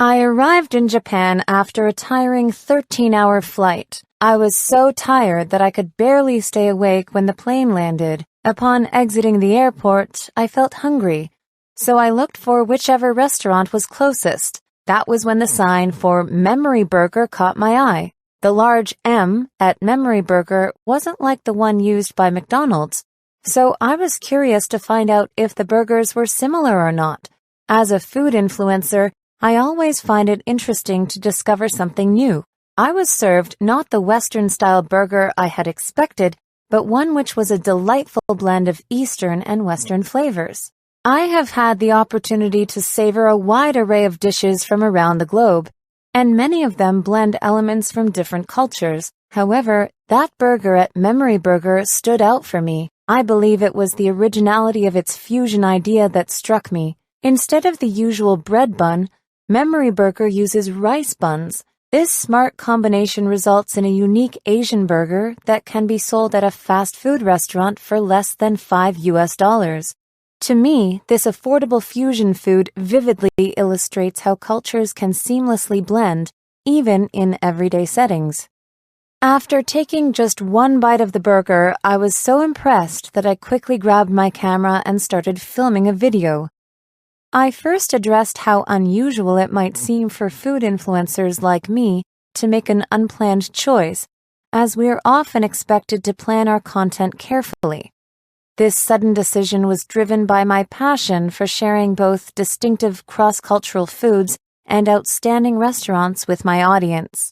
I arrived in Japan after a tiring 13-hour flight. I was so tired that I could barely stay awake when the plane landed. Upon exiting the airport, I felt hungry, so I looked for whichever restaurant was closest. That was when the sign for Memory Burger caught my eye. The large M at Memory Burger wasn't like the one used by McDonald's, so I was curious to find out if the burgers were similar or not. As a food influencer, I always find it interesting to discover something new. I was served not the Western-style burger I had expected, but one which was a delightful blend of Eastern and Western flavors. I have had the opportunity to savor a wide array of dishes from around the globe, and many of them blend elements from different cultures. However, that burger at Memory Burger stood out for me. I believe it was the originality of its fusion idea that struck me. Instead of the usual bread bun, Memory Burger uses rice buns. This smart combination results in a unique Asian burger that can be sold at a fast food restaurant for less than $5. To me, this affordable fusion food vividly illustrates how cultures can seamlessly blend, even in everyday settings. After taking just one bite of the burger, I was so impressed that I quickly grabbed my camera and started filming a video. I first addressed how unusual it might seem for food influencers like me to make an unplanned choice, as we are often expected to plan our content carefully. This sudden decision was driven by my passion for sharing both distinctive cross-cultural foods and outstanding restaurants with my audience.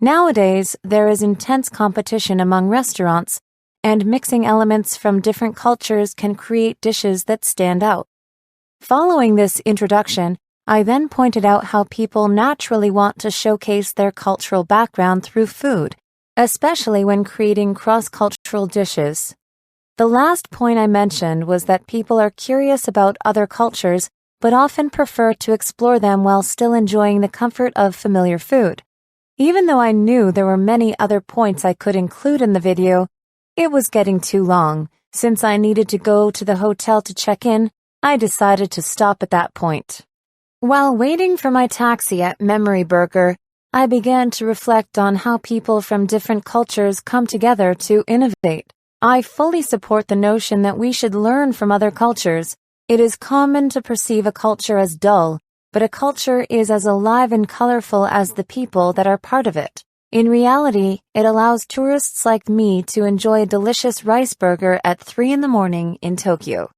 Nowadays, there is intense competition among restaurants, and mixing elements from different cultures can create dishes that stand out. Following this introduction, I then pointed out how people naturally want to showcase their cultural background through food, especially when creating cross-cultural dishes. The last point I mentioned was that people are curious about other cultures, but often prefer to explore them while still enjoying the comfort of familiar food. Even though I knew there were many other points I could include in the video, it was getting too long. Since I needed to go to the hotel to check in, I decided to stop at that point. While waiting for my taxi at Memory Burger, I began to reflect on how people from different cultures come together to innovate. I fully support the notion that we should learn from other cultures. It is common to perceive a culture as dull, but a culture is as alive and colorful as the people that are part of it. In reality, it allows tourists like me to enjoy a delicious rice burger at 3 in the morning in Tokyo.